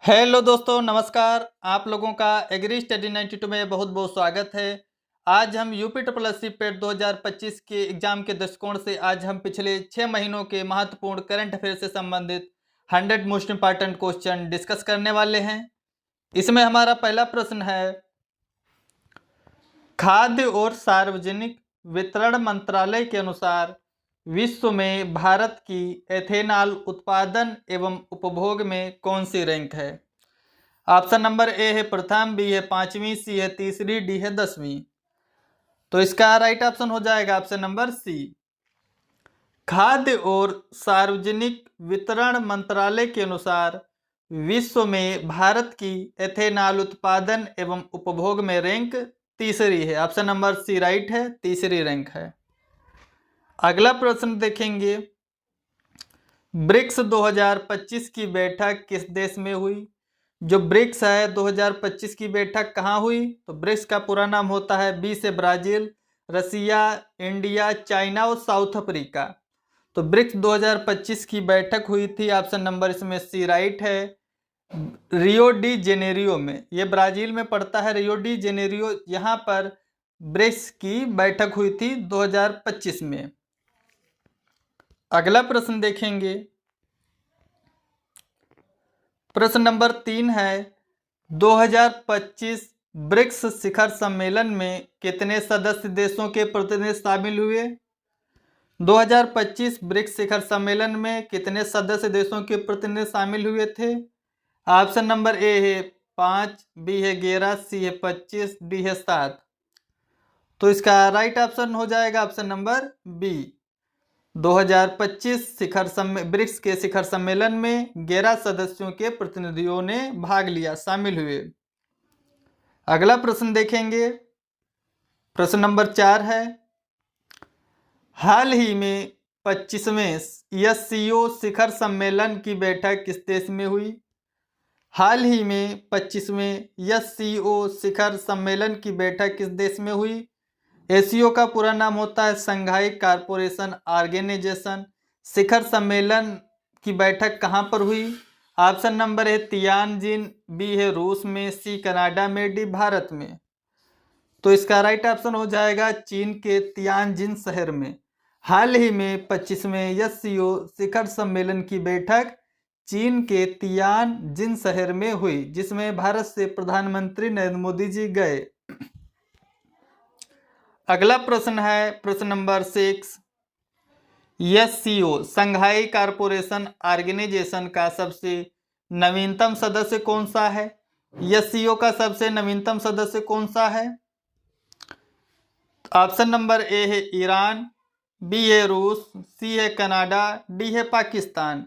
Hello दोस्तों, नमस्कार। आप लोगों का एग्री स्टडी 92 में बहुत बहुत स्वागत है। आज हम यूपी ट्रिपल एस सी पेट 2025 के एग्जाम के दृष्टिकोण से आज हम पिछले 6 महीनों के महत्वपूर्ण करंट अफेयर से संबंधित 100 मोस्ट इंपॉर्टेंट क्वेश्चन डिस्कस करने वाले हैं। इसमें हमारा पहला प्रश्न है, खाद्य और सार्वजनिक वितरण मंत्रालय के अनुसार विश्व में भारत की एथेनॉल उत्पादन एवं उपभोग में कौन सी रैंक है? ऑप्शन नंबर ए है प्रथम, बी है पांचवी, सी है तीसरी, डी है 10वीं। तो इसका राइट ऑप्शन हो जाएगा ऑप्शन नंबर सी। खाद्य और सार्वजनिक वितरण मंत्रालय के अनुसार विश्व में भारत की एथेनॉल उत्पादन एवं उपभोग में रैंक तीसरी है। ऑप्शन नंबर सी राइट है, तीसरी रैंक है। अगला प्रश्न देखेंगे, ब्रिक्स 2025 की बैठक किस देश में हुई? जो ब्रिक्स है 2025 की बैठक कहाँ हुई? तो ब्रिक्स का पूरा नाम होता है, बी से ब्राजील, रसिया, इंडिया, चाइना और साउथ अफ्रीका। तो ब्रिक्स 2025 की बैठक हुई थी, ऑप्शन नंबर इसमें सी राइट है, रियो डी जेनेरियो में। ये ब्राजील में पड़ता है, रियो डी जेनेरियो, यहाँ पर ब्रिक्स की बैठक हुई थी 2025 में। अगला प्रश्न देखेंगे, प्रश्न नंबर 3 है, 2025 ब्रिक्स शिखर सम्मेलन में कितने सदस्य देशों के प्रतिनिधि शामिल हुए? 2025 ब्रिक्स शिखर सम्मेलन में कितने सदस्य देशों के प्रतिनिधि शामिल हुए थे? ऑप्शन नंबर ए है 5, बी है 11, सी है 25, डी है 7। तो इसका राइट ऑप्शन हो जाएगा ऑप्शन नंबर बी। 2025 ब्रिक्स के शिखर सम्मेलन में 11 सदस्यों के प्रतिनिधियों ने भाग लिया, शामिल हुए। अगला प्रश्न देखेंगे, प्रश्न नंबर 4 है, हाल ही में 25वें एससीओ शिखर सम्मेलन की बैठक किस देश में हुई? हाल ही में 25वें एससीओ शिखर सम्मेलन की बैठक किस देश में हुई? एससीओ का पूरा नाम होता है संघाई कारपोरेशन ऑर्गेनाइजेशन। शिखर सम्मेलन की बैठक कहाँ पर हुई? ऑप्शन नंबर है तियानजिन, बी है रूस में, सी कनाडा में, डी भारत में। तो इसका राइट ऑप्शन हो जाएगा चीन के तियानजिन शहर में। हाल ही में 25वें एससीओ शिखर सम्मेलन की बैठक चीन के तियानजिन शहर में हुई, जिसमें भारत से प्रधानमंत्री नरेंद्र मोदी जी गए। अगला प्रश्न है, प्रश्न नंबर 6, एससीओ संघाई कारपोरेशन ऑर्गेनाइजेशन का सबसे नवीनतम सदस्य कौन सा है? एससीओ का सबसे नवीनतम सदस्य कौन सा है? ऑप्शन नंबर ए है ईरान, बी है रूस, सी है कनाडा, डी है पाकिस्तान।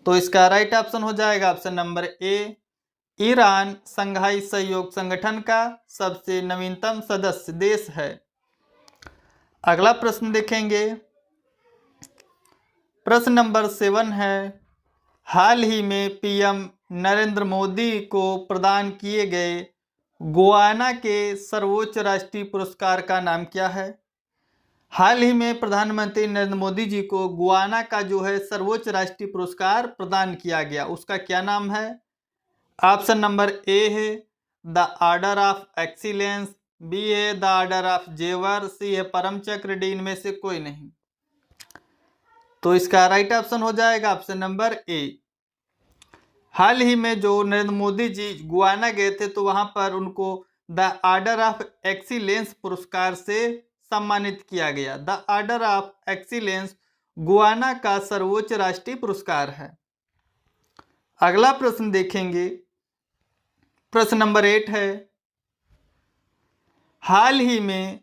तो इसका राइट ऑप्शन हो जाएगा ऑप्शन नंबर ए, ईरान संघाई सहयोग संगठन का सबसे नवीनतम सदस्य देश है। अगला प्रश्न देखेंगे, प्रश्न नंबर 7 है, हाल ही में पीएम नरेंद्र मोदी को प्रदान किए गए गुयाना के सर्वोच्च राष्ट्रीय पुरस्कार का नाम क्या है? हाल ही में प्रधानमंत्री नरेंद्र मोदी जी को गुयाना का जो है सर्वोच्च राष्ट्रीय पुरस्कार प्रदान किया गया, उसका क्या नाम है? ऑप्शन नंबर ए है the order of excellence, B है द ऑर्डर ऑफ जेवर, सी है परम चक्र, डी इनमें से कोई नहीं। तो इसका राइट ऑप्शन हो जाएगा ऑप्शन नंबर ए। हाल ही में जो नरेंद्र मोदी जी गुयाना गए थे, तो वहां पर उनको द ऑर्डर ऑफ एक्सीलेंस पुरस्कार से सम्मानित किया गया। The order of excellence Guyana का सर्वोच्च राष्ट्रीय पुरस्कार है। अगला प्रश्न देखेंगे, प्रश्न नंबर 8 है, हाल ही में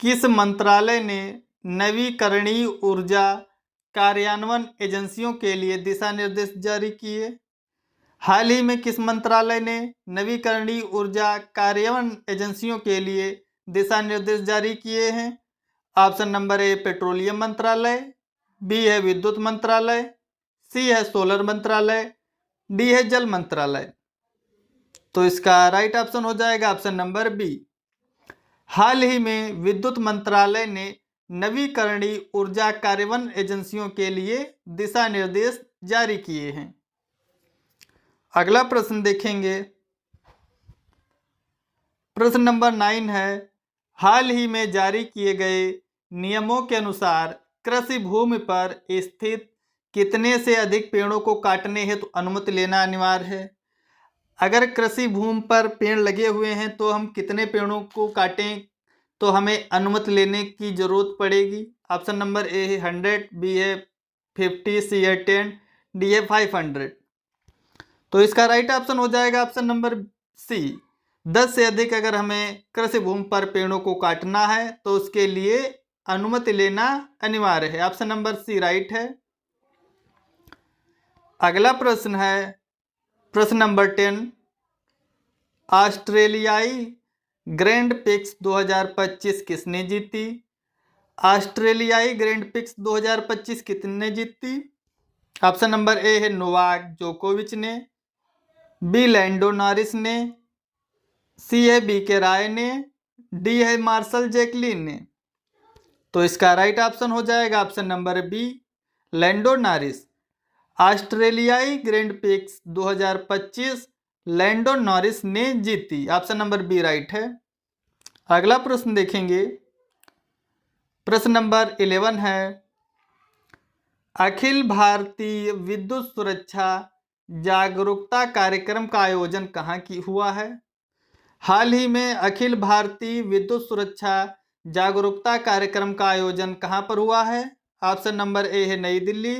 किस मंत्रालय ने नवीकरणीय ऊर्जा कार्यान्वयन एजेंसियों के लिए दिशा निर्देश जारी किए? हाल ही में किस मंत्रालय ने नवीकरणीय ऊर्जा कार्यान्वयन एजेंसियों के लिए दिशा निर्देश जारी किए हैं? ऑप्शन नंबर ए पेट्रोलियम मंत्रालय, बी है विद्युत मंत्रालय, सी है सोलर मंत्रालय, डी है जल मंत्रालय। तो इसका राइट ऑप्शन हो जाएगा ऑप्शन नंबर बी। हाल ही में विद्युत मंत्रालय ने नवीकरणीय ऊर्जा कार्यान्वयन एजेंसियों के लिए दिशा निर्देश जारी किए हैं। अगला प्रश्न देखेंगे, प्रश्न नंबर 9 है, हाल ही में जारी किए गए नियमों के अनुसार कृषि भूमि पर स्थित कितने से अधिक पेड़ों को काटने हेतु अनुमति लेना अनिवार्य है। अगर कृषि भूमि पर पेड़ लगे हुए हैं तो हम कितने पेड़ों को काटें तो हमें अनुमति लेने की जरूरत पड़ेगी। ऑप्शन नंबर ए है 100, बी है 50, सी है 10, डी है 500। तो इसका राइट ऑप्शन हो जाएगा ऑप्शन नंबर सी। 10 से अधिक अगर हमें कृषि भूमि पर पेड़ों को काटना है तो उसके लिए अनुमति लेना अनिवार्य है। ऑप्शन नंबर सी राइट है। अगला प्रश्न है प्रश्न नंबर 10, ऑस्ट्रेलियाई ग्रैंड पिक्स 2025 किसने जीती। ऑस्ट्रेलियाई ग्रैंड पिक्स 2025 कितने जीती। ऑप्शन नंबर ए है नोवाक जोकोविच ने, बी लैंडो नॉरिस ने, सी है बी के राय ने, डी है मार्शल जैकलिन ने। तो इसका राइट ऑप्शन हो जाएगा option number B Lando Norris. ऑस्ट्रेलियाई ग्रैंड पिक्स 2025 लैंडो नॉरिस ने जीती। ऑप्शन नंबर बी राइट है। अगला प्रश्न देखेंगे, प्रश्न नंबर 11 है, अखिल भारतीय विद्युत सुरक्षा जागरूकता कार्यक्रम का आयोजन कहाँ की हुआ है। हाल ही में अखिल भारतीय विद्युत सुरक्षा जागरूकता कार्यक्रम का आयोजन कहाँ पर हुआ है। ऑप्शन नंबर ए है नई दिल्ली,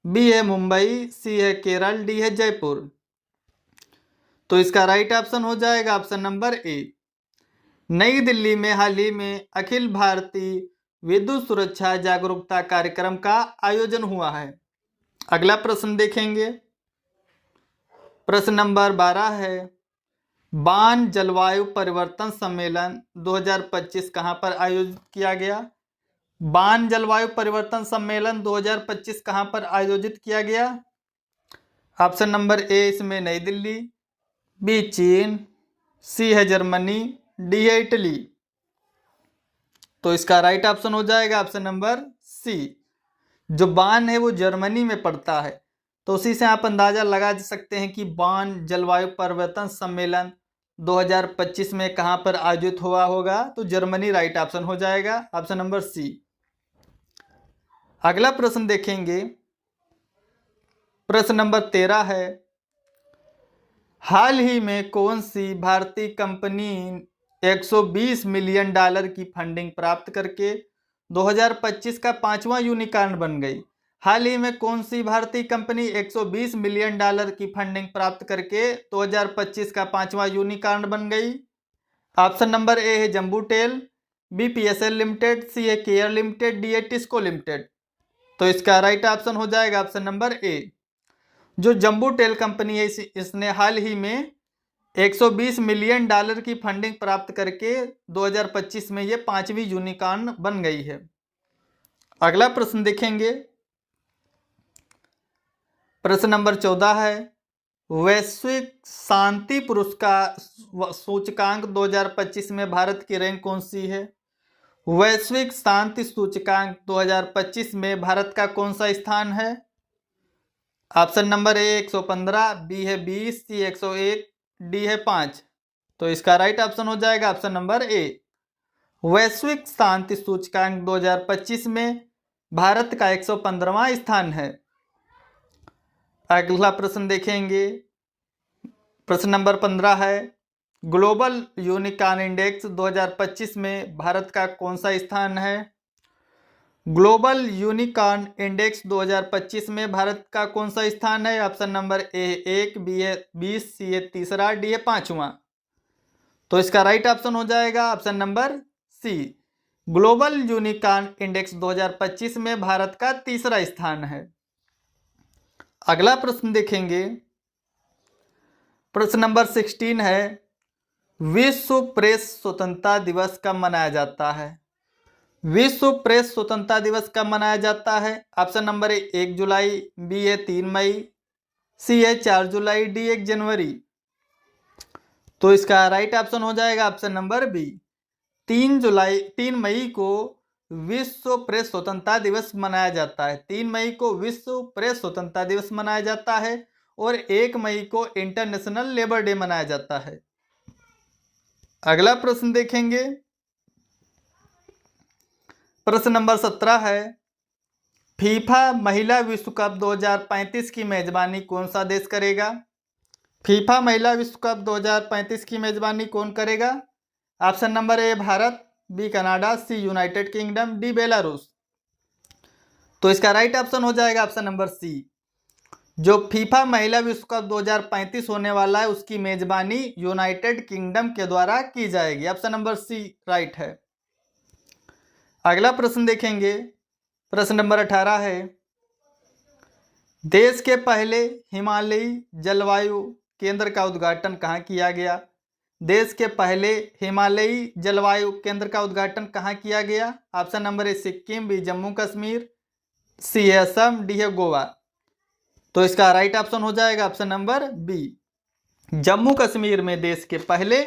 बी है मुंबई, सी है केरल, डी है जयपुर। तो इसका राइट ऑप्शन हो जाएगा ऑप्शन नंबर ए। नई दिल्ली में हाल ही में अखिल भारतीय विद्युत सुरक्षा जागरूकता कार्यक्रम का आयोजन हुआ है। अगला प्रश्न देखेंगे, प्रश्न नंबर 12 है, बान जलवायु परिवर्तन सम्मेलन 2025 कहां पर आयोजित किया गया। बान जलवायु परिवर्तन सम्मेलन 2025 कहां पर आयोजित किया गया। ऑप्शन नंबर ए इसमें नई दिल्ली, बी चीन, सी है जर्मनी, डी है इटली। तो इसका राइट ऑप्शन हो जाएगा ऑप्शन नंबर सी। जो बान है वो जर्मनी में पड़ता है, तो उसी से आप अंदाजा लगा सकते हैं कि बान जलवायु परिवर्तन सम्मेलन 2025 में कहां पर आयोजित हुआ होगा। तो जर्मनी राइट ऑप्शन हो जाएगा ऑप्शन नंबर सी। अगला प्रश्न देखेंगे, प्रश्न नंबर 13 है, हाल ही में कौन सी भारतीय कंपनी 120 मिलियन डॉलर की फंडिंग प्राप्त करके 2025 का 5वां यूनिकॉर्न बन गई। हाल ही में कौन सी भारतीय कंपनी 120 मिलियन डॉलर की फंडिंग प्राप्त करके 2025 का 5वां यूनिकॉर्न बन गई। ऑप्शन नंबर ए है जम्बूटेल, बी पीएसएल लिमिटेड, सी है केयर लिमिटेड, डी है टिस्को लिमिटेड। तो इसका राइट ऑप्शन हो जाएगा ऑप्शन नंबर ए। जो जम्बूटेल कंपनी है इसने हाल ही में 120 मिलियन डॉलर की फंडिंग प्राप्त करके 2025 में ये 5वीं यूनिकॉर्न बन गई है। अगला प्रश्न देखेंगे, प्रश्न नंबर 14 है, वैश्विक शांति पुरस्कार सूचकांक 2025 में भारत की रैंक कौन सी है। वैश्विक शांति सूचकांक 2025 में भारत का कौन सा स्थान है। ऑप्शन नंबर ए 115, बी है 20, सी 101, डी है 5। तो इसका राइट ऑप्शन हो जाएगा ऑप्शन नंबर ए। वैश्विक शांति सूचकांक 2025 में भारत का 115वां स्थान है। अगला प्रश्न देखेंगे, प्रश्न नंबर 15 है, ग्लोबल यूनिकॉर्न इंडेक्स 2025 में भारत का कौन सा स्थान है। ग्लोबल यूनिकॉर्न इंडेक्स 2025 में भारत का कौन सा स्थान है। ऑप्शन नंबर ए 1, बी है 20, सी है 3, डी है 5वां। तो इसका राइट ऑप्शन हो जाएगा option number C. Global unicorn index 2025 में भारत का 3रा स्थान है। अगला प्रश्न देखेंगे, प्रश्न नंबर 16 है, विश्व प्रेस स्वतंत्रता दिवस कब मनाया जाता है। विश्व प्रेस स्वतंत्रता दिवस कब मनाया जाता है। ऑप्शन नंबर ए 1 जुलाई, बी है 3 मई, सी है 4 जुलाई, डी 1 जनवरी। तो इसका राइट ऑप्शन हो जाएगा ऑप्शन नंबर बी 3 मई को विश्व प्रेस स्वतंत्रता दिवस मनाया जाता है। 3 मई को विश्व प्रेस स्वतंत्रता दिवस मनाया जाता है और 1 मई को इंटरनेशनल लेबर डे मनाया जाता है। अगला प्रश्न देखेंगे, प्रश्न नंबर 17 है, फीफा महिला विश्व कप 2035 की मेजबानी कौन सा देश करेगा? फीफा महिला विश्व कप 2035 की मेजबानी कौन करेगा? Option number A Bharat, B Canada, C United Kingdom, D Belarus. तो इसका राइट ऑप्शन हो जाएगा ऑप्शन नंबर सी। जो फीफा महिला विश्व कप 2035 होने वाला है उसकी मेजबानी यूनाइटेड किंगडम के द्वारा की जाएगी। ऑप्शन नंबर सी राइट है। अगला प्रश्न देखेंगे, प्रश्न नंबर 18 है, देश के पहले हिमालयी जलवायु केंद्र का उद्घाटन कहाँ किया गया? देश के पहले हिमालयी जलवायु केंद्र का उद्घाटन कहाँ किया गया? Option number A Sikkim, B Jammu Kashmir, C है असम, डी है गोवा। तो इसका राइट ऑप्शन हो जाएगा option number B, Jammu Kashmir में देश के पहले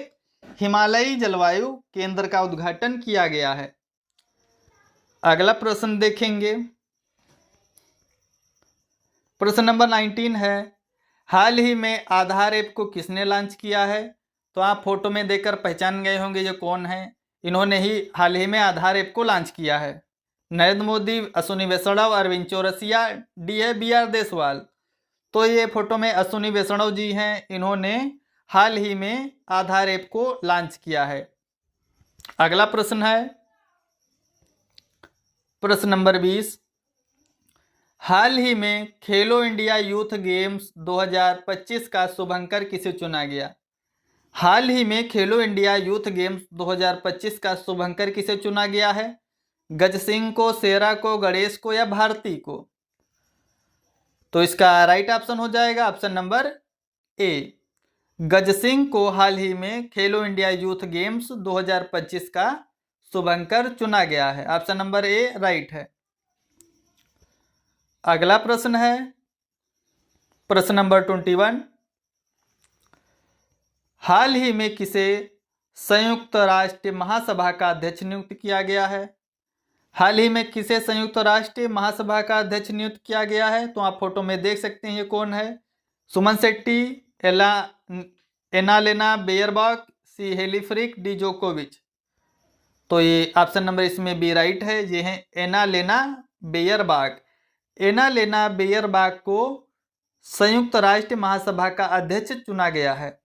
हिमालयी जलवायु केंद्र का उद्घाटन किया गया है। अगला प्रश्न देखेंगे, प्रश्न नंबर 19 है, हाल ही में आधार ऐप को किसने लॉन्च किया है? तो आप फोटो में देखकर पहचान गए होंगे ये कौन है। इन्होंने ही हाल ही में आधार ऐप को लॉन्च किया है। नरेंद्र मोदी, अश्विनी वैष्णव, अरविंद चौरसिया, डी है बी आर देसवाल। तो ये फोटो में अश्विनी वैष्णव जी हैं, इन्होंने हाल ही में आधार ऐप को लॉन्च किया है। अगला प्रश्न है, प्रश्न नंबर 20, हाल ही में खेलो इंडिया यूथ गेम्स 2025 का शुभंकर किसे चुना गया? हाल ही में खेलो इंडिया यूथ गेम्स 2025 का शुभंकर किसे चुना गया है? गज सिंह को, शेरा को, गणेश को या भारती को? तो इसका राइट ऑप्शन हो जाएगा ऑप्शन नंबर ए, गज सिंह को हाल ही में खेलो इंडिया यूथ गेम्स 2025 का शुभंकर चुना गया है। ऑप्शन नंबर ए राइट है। अगला प्रश्न है, प्रश्न नंबर 21, हाल ही में किसे संयुक्त राष्ट्र महासभा का अध्यक्ष नियुक्त किया गया है? हाल ही में किसे संयुक्त राष्ट्र महासभा का अध्यक्ष नियुक्त किया गया है? तो आप फोटो में देख सकते हैं ये कौन है। सुमन शेट्टी, एनालेना बेयरबॉक, सी हेलीफ्रिक, डी जोकोविच। तो ये ऑप्शन नंबर इसमें बी राइट है, ये है एनालेना बेयरबॉक। एनालेना बेयरबॉक को संयुक्त राष्ट्र महासभा का अध्यक्ष चुना गया है।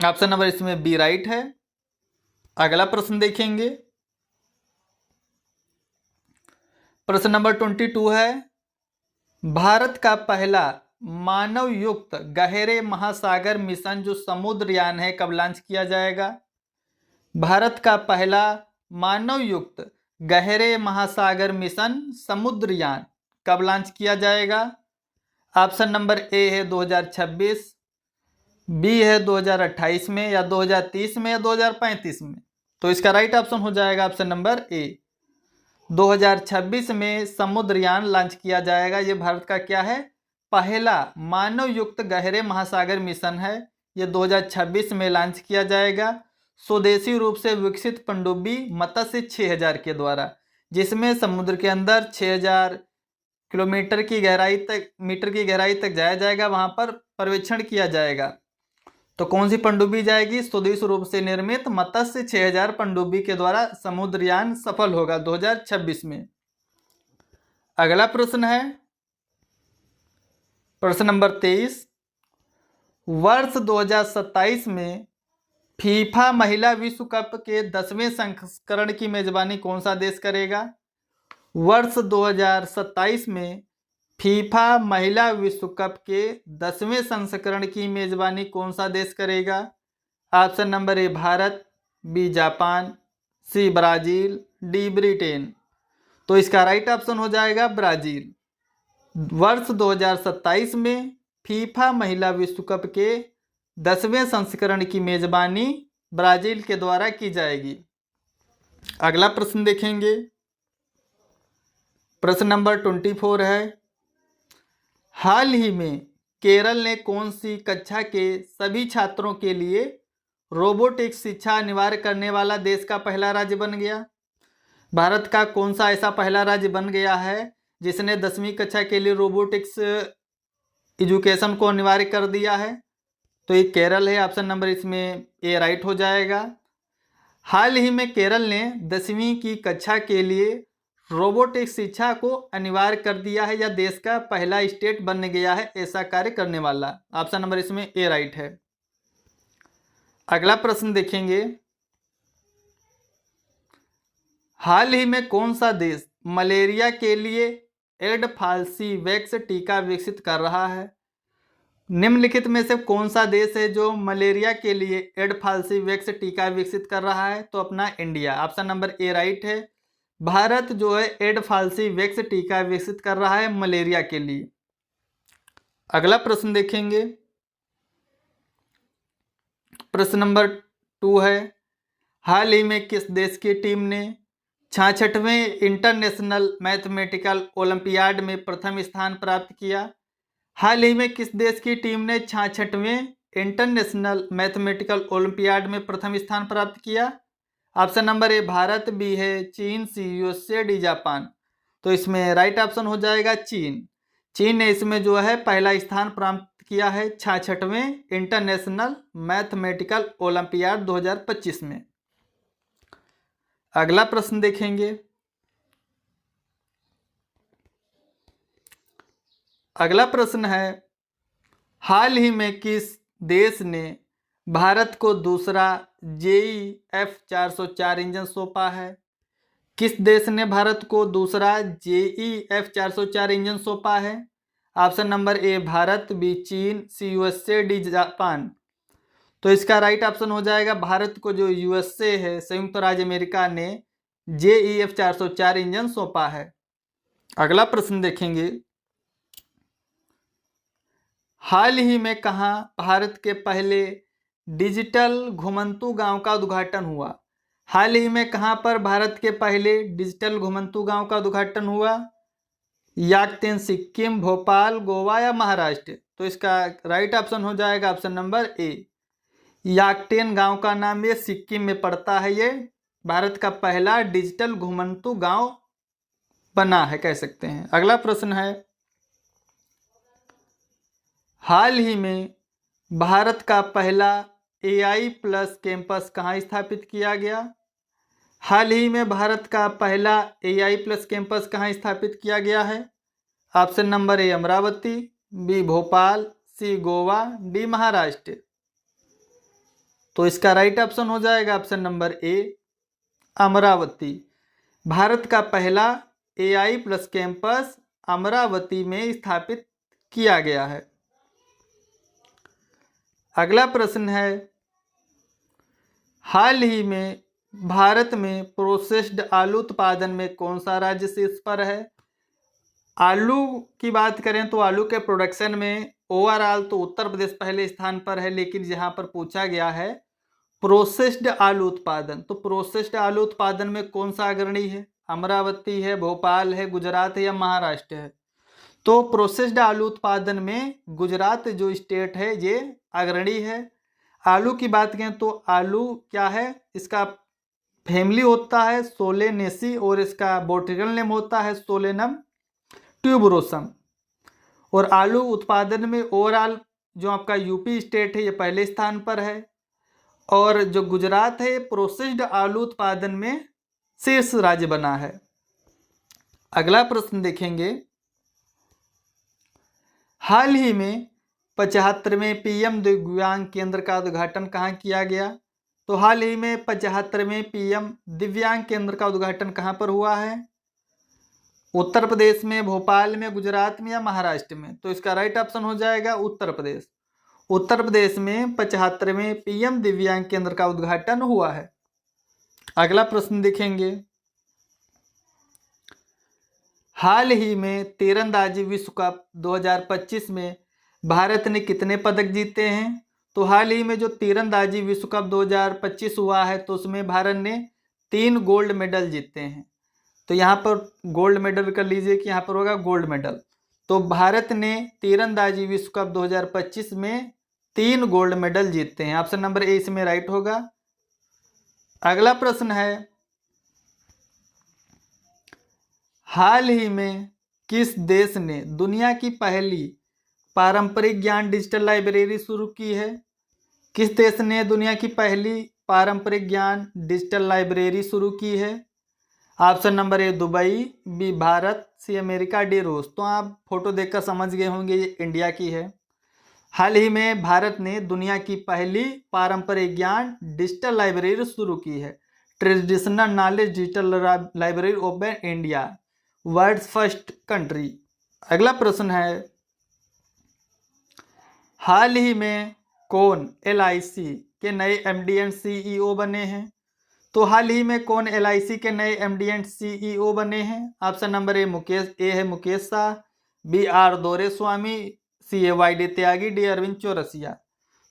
ऑप्शन नंबर इसमें बी राइट है। अगला प्रश्न देखेंगे, प्रश्न नंबर 22 है, भारत का पहला मानव युक्त गहरे महासागर मिशन जो समुद्रयान है कब लॉन्च किया जाएगा? भारत का पहला मानव युक्त गहरे महासागर मिशन समुद्रयान कब लॉन्च किया जाएगा? ऑप्शन नंबर ए है 2026, बी है 2028 में, या 2030 में, या 2035 में। तो इसका राइट ऑप्शन हो जाएगा ऑप्शन नंबर ए, 2026 में समुद्रयान लॉन्च किया जाएगा। ये भारत का क्या है? पहला मानव युक्त गहरे महासागर मिशन है। ये 2026 में लॉन्च किया जाएगा स्वदेशी रूप से विकसित पनडुब्बी मत्स्य 6000 के द्वारा, जिसमें समुद्र के अंदर 6000 किलोमीटर की गहराई तक जाया जाएगा। वहां पर पर्यवेक्षण किया जाएगा। तो कौन सी पनडुब्बी जाएगी? स्वदेशी रूप से निर्मित मत्स्य 6000 पनडुब्बी के द्वारा समुद्रयान सफल होगा 2026 में। अगला प्रश्न है, प्रश्न नंबर 23, वर्ष 2027 में फीफा महिला विश्व कप के 10वें संस्करण की मेजबानी कौन सा देश करेगा? वर्ष 2027 में फीफा महिला विश्व कप के 10वें संस्करण की मेजबानी कौन सा देश करेगा? Option number A Bharat, B Japan, C Brazil, D Britain. तो इसका राइट ऑप्शन हो जाएगा ब्राजील। वर्ष 2027 में फीफा महिला विश्व कप के 10वें संस्करण की मेजबानी ब्राजील के द्वारा की जाएगी। अगला प्रश्न देखेंगे, प्रश्न नंबर 24 है, हाल ही में केरल ने कौन सी कक्षा के सभी छात्रों के लिए रोबोटिक्स शिक्षा अनिवार्य करने वाला देश का पहला राज्य बन गया? भारत का कौन सा ऐसा पहला राज्य बन गया है जिसने 10वीं कक्षा के लिए रोबोटिक्स एजुकेशन को अनिवार्य कर दिया है, तो ये केरल है। ऑप्शन नंबर इसमें ए राइट हो जाएगा। हाल ही में केरल ने 10वीं की कक्षा के लिए रोबोटिक्स शिक्षा को अनिवार्य कर दिया है, या देश का पहला स्टेट बन गया है ऐसा कार्य करने वाला। ऑप्शन नंबर इसमें ए राइट है। अगला प्रश्न देखेंगे, हाल ही में कौन सा देश मलेरिया के लिए एडफ्लासीवैक्स टीका विकसित कर रहा है? निम्नलिखित में से कौन सा देश है जो मलेरिया के लिए एडफ्लासीवैक्स टीका विकसित कर रहा है? तो अपना India. Option number A right है। भारत जो है एडफ्लासीवैक्स टीका विकसित कर रहा है मलेरिया के लिए। अगला प्रश्न देखेंगे, प्रश्न नंबर 2 है, हाल ही में किस देश की टीम ने 66वें इंटरनेशनल मैथमेटिकल ओलंपियाड में प्रथम स्थान प्राप्त किया? हाल ही में किस देश की टीम ने 66वें इंटरनेशनल मैथमेटिकल ओलंपियाड में प्रथम स्थान प्राप्त किया? Option number A Bharat, B है चीन, सी यूएसए, डी जापान। तो इसमें राइट ऑप्शन हो जाएगा चीन। चीन ने इसमें जो है पहला स्थान प्राप्त किया है 66वें इंटरनेशनल मैथमेटिकल ओलंपियाड 2025 में। अगला प्रश्न देखेंगे, अगला प्रश्न है, हाल ही में किस देश ने भारत को दूसरा जेई F404 इंजन सौंपा है? किस देश ने भारत को दूसरा जेई F404 इंजन सौंपा है? Option number A Bharat, B चीन, सी यूएसए, डी जापान। तो इसका राइट ऑप्शन हो जाएगा भारत को जो यूएसए है, संयुक्त राज्य अमेरिका ने जेई F404 इंजन सौंपा है। अगला प्रश्न देखेंगे, हाल ही में कहाँ भारत के पहले डिजिटल घुमंतू गांव का उद्घाटन हुआ? हाल ही में कहाँ पर भारत के पहले डिजिटल घुमंतू गांव का उद्घाटन हुआ? याकतेन, सिक्किम, भोपाल, गोवा या महाराष्ट्र? तो इसका राइट ऑप्शन हो जाएगा ऑप्शन नंबर ए। याकटेन गांव का नाम ये सिक्किम में पड़ता है। ये भारत का पहला डिजिटल घुमंतू गांव बना है, कह सकते हैं। अगला प्रश्न है, हाल ही में भारत का पहला AI प्लस कैंपस कहाँ स्थापित किया गया? हाल ही में भारत का पहला AI प्लस कैंपस कहाँ स्थापित किया गया है? Option number A Amravati, B Bhopal, C Goa, D Maharashtra. तो इसका राइट ऑप्शन हो जाएगा option number A Amravati. Bharat का पहला AI प्लस कैंपस अमरावती में स्थापित किया गया है। अगला प्रश्न है, हाल ही में भारत में प्रोसेस्ड आलू उत्पादन में कौन सा राज्य शीर्ष पर है? आलू की बात करें तो आलू के प्रोडक्शन में ओवरऑल तो उत्तर प्रदेश पहले स्थान पर है, लेकिन जहां पर पूछा गया है प्रोसेस्ड आलू उत्पादन, तो प्रोसेस्ड आलू उत्पादन में कौन सा अग्रणी है? अमरावती है, भोपाल है, गुजरात है या महाराष्ट्र है? तो प्रोसेस्ड आलू उत्पादन में गुजरात जो स्टेट है ये अग्रणी है। आलू की बात करें तो आलू क्या है, इसका फैमिली होता है सोलेनेसी और इसका बोटनिकल नेम होता है सोलेनम ट्यूबरोसम। और आलू उत्पादन में ओवरऑल जो आपका यूपी स्टेट है ये पहले स्थान पर है, और जो गुजरात है प्रोसेस्ड आलू उत्पादन में शीर्ष राज्य बना है। अगला प्रश्न देखेंगे, हाल ही में 75वें PM दिव्यांग केंद्र का उद्घाटन कहाँ किया गया? तो हाल ही में 75वें PM दिव्यांग केंद्र का उद्घाटन कहाँ पर हुआ है? उत्तर प्रदेश में, भोपाल में, गुजरात में या महाराष्ट्र में? तो इसका राइट ऑप्शन हो जाएगा उत्तर प्रदेश। उत्तर प्रदेश में 75वें PM दिव्यांग केंद्र का उद्घाटन हुआ है। अगला प्रश्न देखेंगे, हाल ही में तीरंदाजी विश्व कप 2025 में भारत ने कितने पदक जीते हैं? तो हाल ही में जो तीरंदाजी विश्व कप 2025 हुआ है तो उसमें भारत ने 3 गोल्ड मेडल जीते हैं। तो यहाँ पर गोल्ड मेडल कर लीजिए कि यहाँ पर होगा गोल्ड मेडल। तो भारत ने तीरंदाजी विश्व कप 2025 में 3 गोल्ड मेडल जीते हैं। ऑप्शन नंबर ए इसमें राइट होगा। अगला प्रश्न है, हाल ही में किस देश ने दुनिया की पहली पारंपरिक ज्ञान डिजिटल लाइब्रेरी शुरू की है? किस देश ने दुनिया की पहली पारंपरिक ज्ञान डिजिटल लाइब्रेरी शुरू की है? Option number A Dubai, B Bharat, C America, D रूस। तो आप फोटो देखकर समझ गए होंगे ये इंडिया की है। हाल ही में भारत ने दुनिया की पहली पारंपरिक ज्ञान डिजिटल लाइब्रेरी शुरू की है। Traditional knowledge digital library open India, world's first country. अगला प्रश्न है, हाल ही में कौन LIC के नए MD एंड CEO बने हैं? तो हाल ही में कौन LIC के नए MD एंड CEO बने हैं? ऑप्शन नंबर ए है Mukesh Shah, B R Doraiswamy, C YD Tyagi, D Arvind Chaurasia.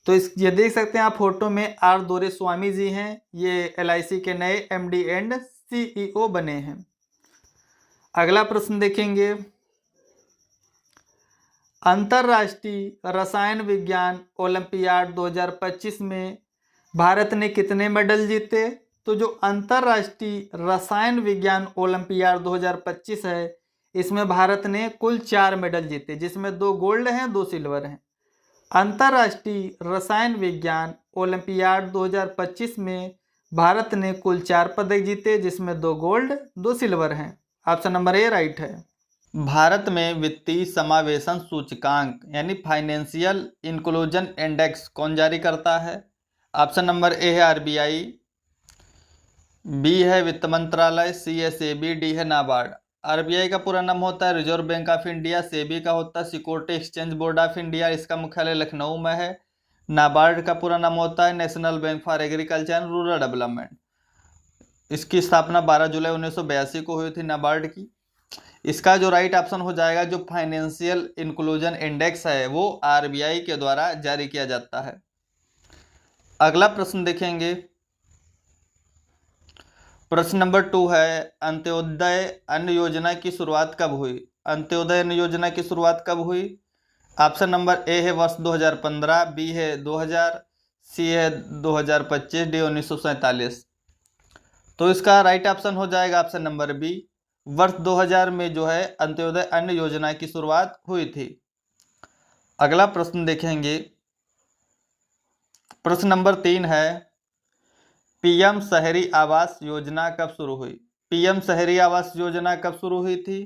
तो ये देख सकते हैं आप फोटो में आर दोरेस्वामी जी हैं, ये LIC के नए MD एंड CEO बने हैं। अगला प्रश्न देखेंगे, अंतर्राष्ट्रीय रसायन विज्ञान ओलंपियाड 2025 में भारत ने कितने मेडल जीते? तो जो अंतर्राष्ट्रीय रसायन विज्ञान ओलंपियाड 2025 है, इसमें भारत ने कुल 4 मेडल जीते, जिसमें 2 गोल्ड हैं, 2 सिल्वर हैं। अंतर्राष्ट्रीय रसायन विज्ञान ओलंपियाड 2025 में भारत ने कुल 4 पदक जीते, जिसमें 2 गोल्ड, 2 सिल्वर हैं। ऑप्शन नंबर ए राइट है। भारत में वित्तीय समावेशन सूचकांक यानी फाइनेंशियल इंक्लूजन इंडेक्स कौन जारी करता है? ऑप्शन नंबर ए है RBI, बी है वित्त मंत्रालय, सी है सेबी, डी है नाबार्ड। RBI का पूरा नाम होता है reserve bank of India, SEBI का होता है security exchange board of India, इसका मुख्यालय लखनऊ में है। नाबार्ड का पूरा नाम होता है national bank for agriculture and rural development. इसकी स्थापना 12 जुलाई 1982 को हुई थी नाबार्ड की। इसका जो राइट ऑप्शन हो जाएगा, जो फाइनेंशियल इंक्लूजन इंडेक्स है वो RBI के द्वारा जारी किया जाता है। अगला प्रश्न देखेंगे, प्रश्न नंबर 2 है, अंत्योदय अन्न योजना की शुरुआत कब हुई? अंत्योदय अन्न योजना की शुरुआत कब हुई? ऑप्शन नंबर ए है वर्ष 2015, बी है 2000, सी है 2025, डी 1947। तो इसका राइट ऑप्शन हो जाएगा ऑप्शन नंबर बी, वर्ष 2000 में जो है अंत्योदय अन्न योजना की शुरुआत हुई थी। अगला प्रश्न देखेंगे, प्रश्न नंबर 3 है, PM शहरी आवास योजना कब शुरू हुई? PM शहरी आवास योजना कब शुरू हुई थी?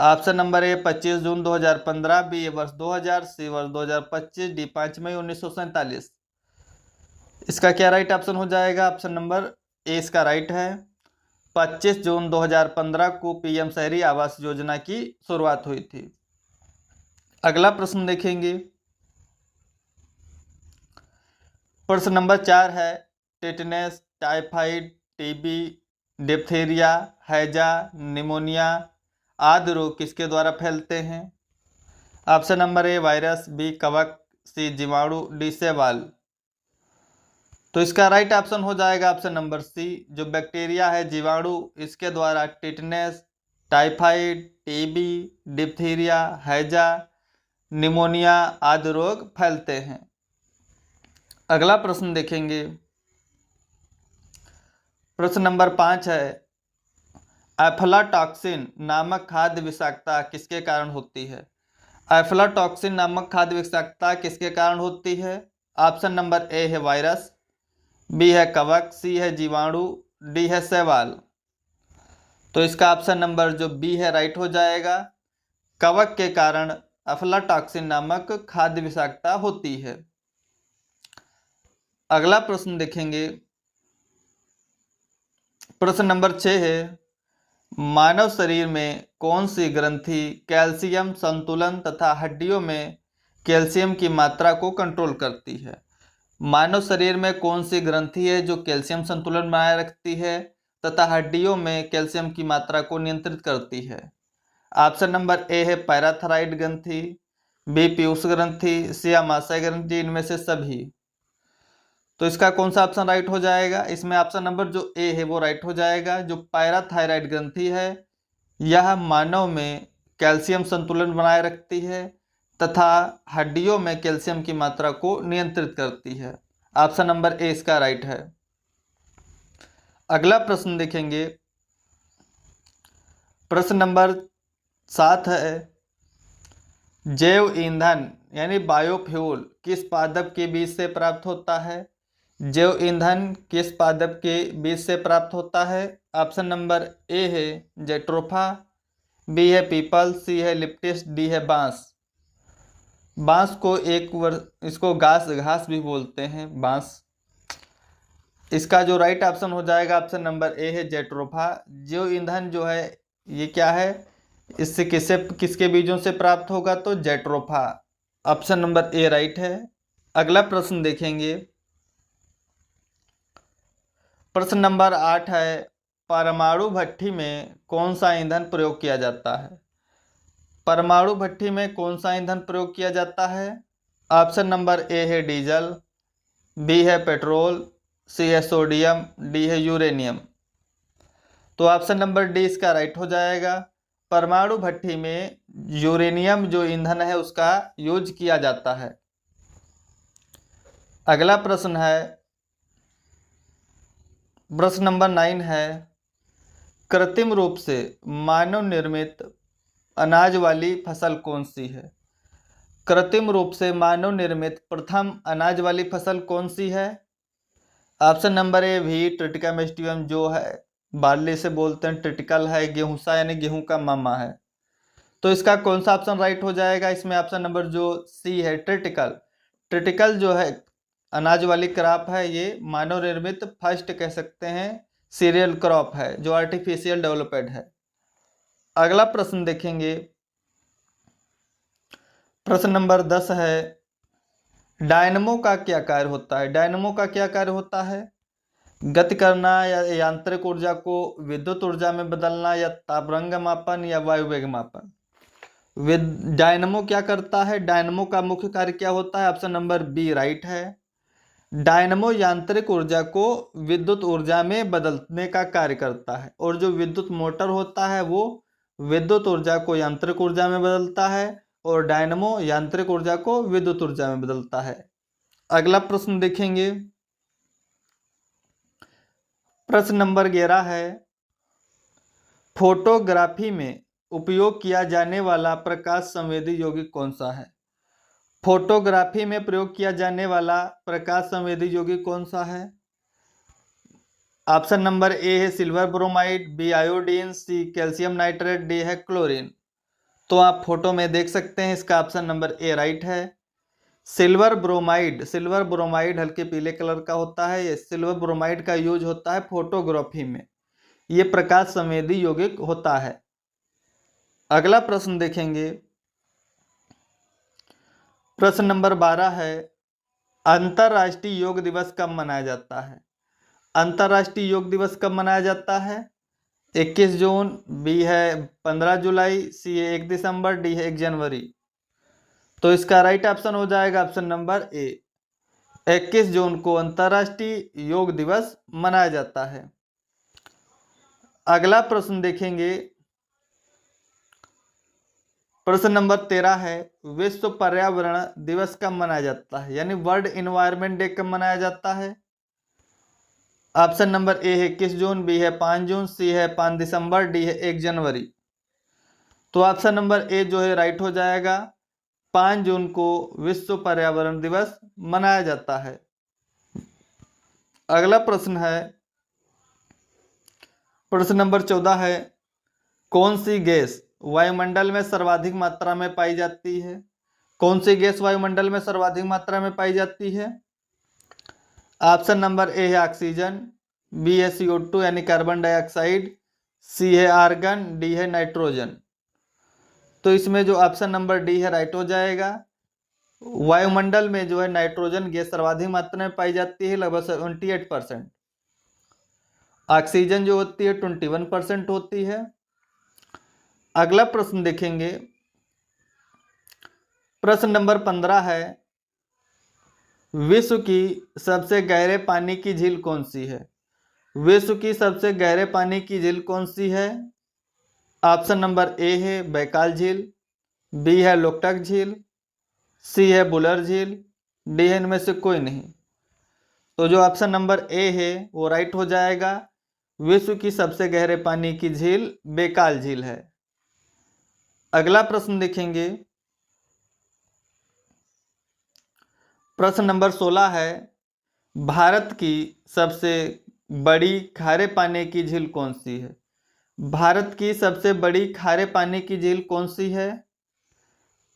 ऑप्शन नंबर ए 25 जून 2015, बी वर्ष 2000, सी वर्ष 2025, डी 5 मई 1947। इसका क्या राइट ऑप्शन हो जाएगा? ऑप्शन नंबर ए इसका राइट है, 25 जून 2015 को PM शहरी आवास योजना की शुरुआत हुई थी। अगला प्रश्न देखेंगे, प्रश्न नंबर 4 है, टेटनस, टाइफाइड, TB, डिप्थीरिया, हैजा, निमोनिया आदि रोग किसके द्वारा फैलते हैं? Option number A virus, B कवक, सी जीवाणु, डी शैवाल। तो इसका राइट ऑप्शन हो जाएगा ऑप्शन नंबर सी, जो बैक्टीरिया है जीवाणु, इसके द्वारा टेटनस, टाइफाइड, TB, डिप्थीरिया, हैजा, निमोनिया आदि रोग फैलते हैं। अगला प्रश्न देखेंगे, प्रश्न नंबर 5 है, एफ्लाटॉक्सिन नामक खाद्य विषाक्तता किसके कारण होती है? एफ्लाटॉक्सिन नामक खाद्य विषाक्तता किसके कारण होती है? ऑप्शन नंबर ए है वायरस, बी है कवक, सी है जीवाणु, डी है शैवाल। तो इसका ऑप्शन नंबर जो बी है राइट हो जाएगा, कवक के कारण एफ्लाटॉक्सिन नामक खाद्य विषाक्तता होती है। अगला प्रश्न देखेंगे, प्रश्न नंबर 6 है, मानव शरीर में कौन सी ग्रंथि कैल्शियम संतुलन तथा हड्डियों में कैल्शियम की मात्रा को कंट्रोल करती है? मानव शरीर में कौन सी ग्रंथि है जो कैल्शियम संतुलन बनाए रखती है तथा हड्डियों में कैल्शियम की मात्रा को नियंत्रित करती है? ऑप्शन नंबर ए है पैराथायराइड ग्रंथि, बी पीयूष ग्रंथि, सी आमाशय ग्रंथि, इनमें से सभी। तो इसका कौन सा ऑप्शन राइट हो जाएगा? इसमें ऑप्शन नंबर जो ए है वो राइट हो जाएगा। जो पैराथायराइड ग्रंथि है यह मानव में कैल्शियम संतुलन बनाए रखती है तथा हड्डियों में कैल्शियम की मात्रा को नियंत्रित करती है। ऑप्शन नंबर ए इसका राइट है। अगला प्रश्न देखेंगे, प्रश्न नंबर 7 है, जैव ईंधन यानी बायोफ्यूल किस पादप के बीज से प्राप्त होता है? जैव ईंधन किस पादप के बीज से प्राप्त होता है? ऑप्शन नंबर ए है जेट्रोफा, बी है पीपल, सी है लिप्टिस, डी है बांस। बांस को इसको घास भी बोलते हैं, बांस। इसका जो राइट ऑप्शन हो जाएगा ऑप्शन नंबर ए है जेट्रोफा। जैव ईंधन जो है ये क्या है, इससे किसके बीजों से प्राप्त होगा? तो jatropha. Option number A right है। अगला प्रश्न देखेंगे, प्रश्न नंबर 8 है, परमाणु भट्ठी में कौन सा ईंधन प्रयोग किया जाता है? परमाणु भट्ठी में कौन सा ईंधन प्रयोग किया जाता है? ऑप्शन नंबर ए है डीजल, बी है पेट्रोल, सी है सोडियम, डी है यूरेनियम। तो ऑप्शन नंबर डी इसका राइट हो जाएगा। परमाणु भट्ठी में यूरेनियम जो ईंधन है उसका यूज किया जाता है। अगला प्रश्न है, प्रश्न नंबर 9 है, कृत्रिम रूप से मानव निर्मित अनाज वाली फसल कौन सी है? कृत्रिम रूप से मानव निर्मित प्रथम अनाज वाली फसल कौन सी है? ऑप्शन नंबर ए व्हीट, ट्रिटिका मेस्टियम जो है बार्ली से बोलते हैं, ट्रिटिकल है गेहूंसा यानी गेहूं का मामा है। तो इसका कौन सा ऑप्शन राइट हो जाएगा? इसमें ऑप्शन नंबर जो सी है ट्रिटिकल। ट्रिटिकल जो है अनाज वाली क्रॉप है, ये मानव निर्मित फर्स्ट कह सकते हैं सीरियल क्रॉप है जो आर्टिफिशियल डेवलपमेंट है। अगला प्रश्न देखेंगे, प्रश्न नंबर 10 है, डायनमो का क्या कार्य होता है? डायनमो का क्या कार्य होता है? गति करना या यांत्रिक ऊर्जा को विद्युत ऊर्जा में बदलना या तापरंग मापन या वायु वेग मापन। डायनमो क्या करता है? डायनमो का मुख्य कार्य क्या होता है? ऑप्शन नंबर बी राइट है। डायनमो यांत्रिक ऊर्जा को विद्युत ऊर्जा में बदलने का कार्य करता है, और जो विद्युत मोटर होता है वो विद्युत ऊर्जा को यांत्रिक ऊर्जा में बदलता है, और डायनमो यांत्रिक ऊर्जा को विद्युत ऊर्जा में बदलता है। अगला प्रश्न देखेंगे, प्रश्न नंबर 11 है, फोटोग्राफी में उपयोग किया जाने वाला प्रकाश संवेदी यौगिक कौन सा है? फोटोग्राफी में प्रयोग किया जाने वाला प्रकाश संवेदी यौगिक कौन सा है? ऑप्शन नंबर ए है silver bromide, B iodine, C calcium nitrate, D है क्लोरीन। तो आप फोटो में देख सकते हैं, इसका ऑप्शन नंबर ए राइट है। सिल्वर ब्रोमाइड हल्के पीले कलर का होता है। ये सिल्वर ब्रोमाइड का यूज होता है फोटोग्राफी में, ये प्रकाश संवेदी यौगिक होता है। अगला प्रश्न देखेंगे, प्रश्न नंबर 12 है, अंतर्राष्ट्रीय योग दिवस कब मनाया जाता है? अंतर्राष्ट्रीय योग दिवस कब मनाया जाता है? 21 जून, बी है 15 जुलाई, सी है 1 दिसंबर, डी है 1 जनवरी। तो इसका राइट ऑप्शन हो जाएगा ऑप्शन नंबर ए, 21 जून को अंतर्राष्ट्रीय योग दिवस मनाया जाता है। अगला प्रश्न देखेंगे, प्रश्न नंबर 13 है, विश्व पर्यावरण दिवस कब मनाया जाता है? यानी वर्ल्ड इन्वायरमेंट डे कब मनाया जाता है? ऑप्शन नंबर ए है 21 जून, बी है 5 जून, सी है 5 दिसंबर, डी है 1 जनवरी। तो ऑप्शन नंबर ए जो है राइट हो जाएगा, 5 जून को विश्व पर्यावरण दिवस मनाया जाता है। अगला प्रश्न है, प्रश्न नंबर 14 है, कौन सी गैस वायुमंडल में सर्वाधिक मात्रा में पाई जाती है? कौन सी गैस वायुमंडल में सर्वाधिक मात्रा में पाई जाती है? ऑप्शन नंबर ए है ऑक्सीजन, बी है CO2 यानी कार्बन डाइऑक्साइड, सी है आर्गन, डी है नाइट्रोजन। तो इसमें जो ऑप्शन नंबर डी है राइट हो जाएगा। वायुमंडल में जो है नाइट्रोजन गैस सर्वाधिक मात्रा में पाई जाती है, लगभग 78%। ऑक्सीजन जो होती है 21% होती है। अगला प्रश्न देखेंगे, प्रश्न नंबर 15 है, विश्व की सबसे गहरे पानी की झील कौन सी है? विश्व की सबसे गहरे पानी की झील कौन सी है? ऑप्शन नंबर ए है बैकाल झील, बी है लोकटक झील, सी है बुलर झील, डी है इनमें से कोई नहीं। तो जो ऑप्शन नंबर ए है वो राइट हो जाएगा। विश्व की सबसे गहरे पानी की झील बैकाल झील है। अगला प्रश्न देखेंगे, प्रश्न नंबर 16 है, भारत की सबसे बड़ी खारे पानी की झील कौन सी है? भारत की सबसे बड़ी खारे पानी की झील कौन सी है?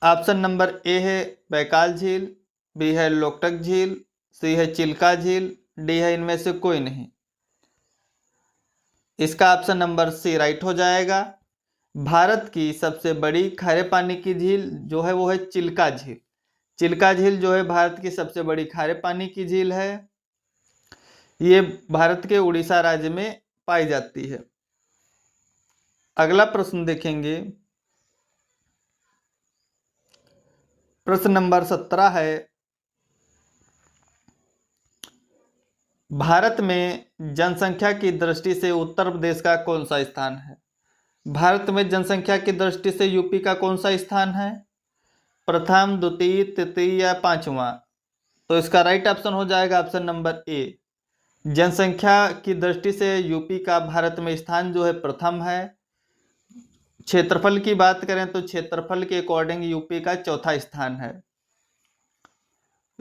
ऑप्शन नंबर ए है बैकाल झील, बी है लोकटक झील, सी है चिल्का झील, डी है इनमें से कोई नहीं। इसका ऑप्शन नंबर सी राइट हो जाएगा। भारत की सबसे बड़ी खारे पानी की झील जो है वो है चिल्का झील। चिल्का झील जो है भारत की सबसे बड़ी खारे पानी की झील है। ये भारत के उड़ीसा राज्य में पाई जाती है। अगला प्रश्न देखेंगे, प्रश्न नंबर 17 है, भारत में जनसंख्या की दृष्टि से उत्तर प्रदेश का कौन सा स्थान है? भारत में जनसंख्या की दृष्टि से यूपी का कौन सा स्थान है? प्रथम, द्वितीय, तृतीय या पांचवा? तो इसका राइट ऑप्शन हो जाएगा ऑप्शन नंबर ए। जनसंख्या की दृष्टि से यूपी का भारत में स्थान जो है प्रथम है। क्षेत्रफल की बात करें तो क्षेत्रफल के अकॉर्डिंग यूपी का चौथा स्थान है।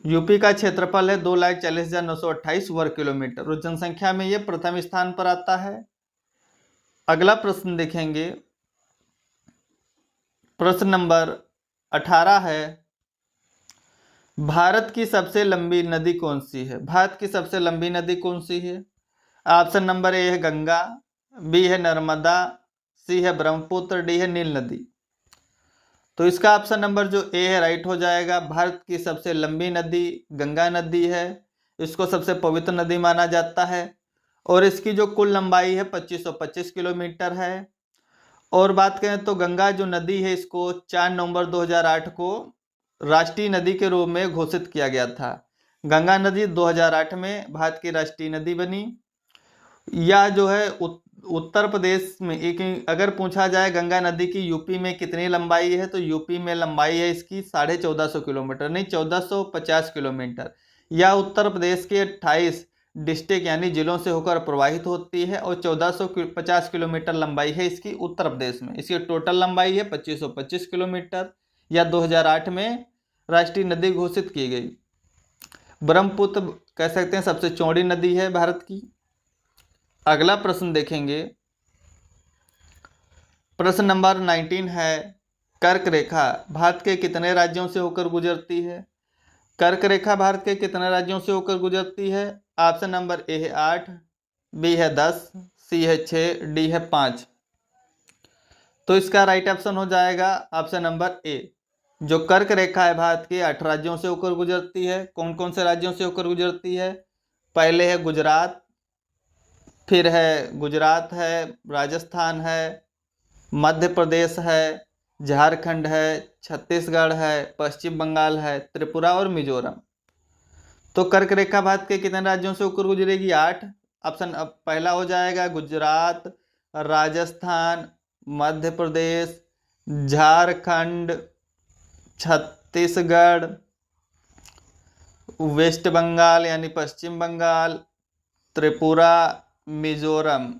यूपी का क्षेत्रफल है 2,40,928 वर्ग किलोमीटर और जनसंख्या में ये प्रथम स्थान पर आता है। अगला प्रश्न देखेंगे, प्रश्न नंबर 18 है, भारत की सबसे लंबी नदी कौन सी है? भारत की सबसे लंबी नदी कौन सी है? ऑप्शन नंबर ए है गंगा, बी है नर्मदा, सी है ब्रह्मपुत्र, डी है नील नदी। तो इसका ऑप्शन नंबर जो ए है राइट हो जाएगा। भारत की सबसे लंबी नदी गंगा नदी है। इसको सबसे पवित्र नदी माना जाता है और इसकी जो कुल लंबाई है 2525 किलोमीटर है। और बात करें तो गंगा जो नदी है इसको 4 नवंबर 2008 को राष्ट्रीय नदी के रूप में घोषित किया गया था। गंगा नदी 2008 में भारत की राष्ट्रीय नदी बनी। यह जो है उत्तर प्रदेश में एक, अगर पूछा जाए गंगा नदी की यूपी में कितनी लंबाई है, तो यूपी में लंबाई है इसकी 1450 किलोमीटर, नहीं 1450 किलोमीटर। यह उत्तर प्रदेश के 28 डिस्ट्रिक्ट यानी जिलों से होकर प्रवाहित होती है और 1450 किलोमीटर लंबाई है इसकी उत्तर प्रदेश में। इसकी टोटल लंबाई है 2525 किलोमीटर। यह 2008 में राष्ट्रीय नदी घोषित की गई। ब्रह्मपुत्र कह सकते हैं सबसे चौड़ी नदी है भारत की। अगला प्रश्न देखेंगे, प्रश्न नंबर 19 है, कर्क रेखा भारत के कितने राज्यों से होकर गुजरती है? कर्क रेखा भारत के कितने राज्यों से होकर गुजरती है? ऑप्शन नंबर ए है 8, बी है 10, सी है 6, डी है 5। तो इसका राइट ऑप्शन हो जाएगा ऑप्शन नंबर ए। जो कर्क रेखा है भारत के 8 राज्यों से होकर गुजरती है। कौन कौन से राज्यों से होकर गुजरती है? पहले है गुजरात, फिर है गुजरात है, राजस्थान है, मध्य प्रदेश है, झारखंड है, छत्तीसगढ़ है, पश्चिम बंगाल है, त्रिपुरा और मिजोरम। तो कर्क रेखा भारत के कितने राज्यों से होकर गुजरेगी? 8। ऑप्शन अब पहला हो जाएगा गुजरात, राजस्थान, मध्य प्रदेश, झारखंड, छत्तीसगढ़, वेस्ट बंगाल यानी पश्चिम बंगाल, त्रिपुरा, मिजोरम।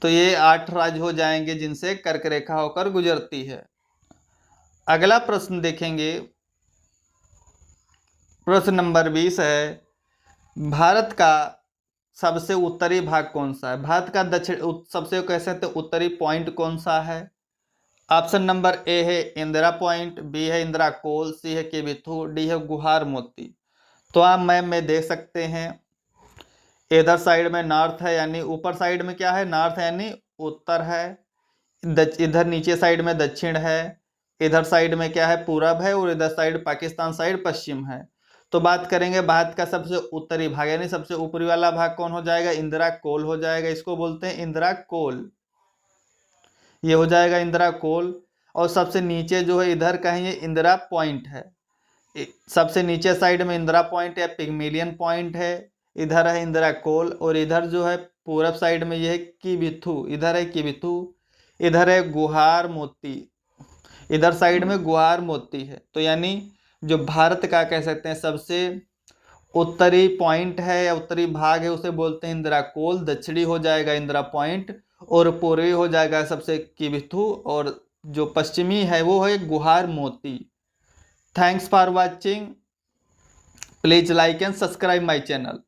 तो ये 8 राज्य हो जाएंगे जिनसे कर्क रेखा होकर गुजरती है। अगला प्रश्न देखेंगे, प्रश्न नंबर 20 है, भारत का सबसे उत्तरी भाग कौन सा है? भारत का दक्षिण सबसे कह सकते उत्तरी पॉइंट कौन सा है? ऑप्शन नंबर ए है इंदिरा पॉइंट, बी है इंदिरा कोल, सी है केबिथू, डी है गुहार मोती। तो आप मैप में देख सकते हैं, इधर साइड में नॉर्थ है यानी ऊपर साइड में क्या है? नॉर्थ है यानी उत्तर है। इधर नीचे साइड में दक्षिण है। इधर साइड में क्या है? पूरब है। और इधर साइड पाकिस्तान साइड पश्चिम है। तो बात करेंगे भारत का सबसे उत्तरी भाग यानी सबसे ऊपरी वाला भाग कौन हो जाएगा? इंदिरा कोल हो जाएगा। इसको बोलते हैं इंदिरा कोल। ये हो जाएगा इंदिरा कोल। और सबसे नीचे जो है इधर का है ये इंदिरा पॉइंट है। सबसे नीचे साइड में इंदिरा पॉइंट या पिग्मेलियन पॉइंट है। इधर है इंदिरा कोल और इधर जो है पूरब साइड में ये है किबिथू। इधर है किबिथू, इधर है गुहार मोती, इधर साइड में गुहार मोती है। तो यानी जो भारत का कह सकते हैं सबसे उत्तरी पॉइंट है या उत्तरी भाग है उसे बोलते हैं इंदिरा कोल। दक्षिणी हो जाएगा इंदिरा पॉइंट और पूर्वी हो जाएगा सबसे किबिथू और जो पश्चिमी है वो है गुहार मोती। Thanks for watching. Please like and subscribe my channel.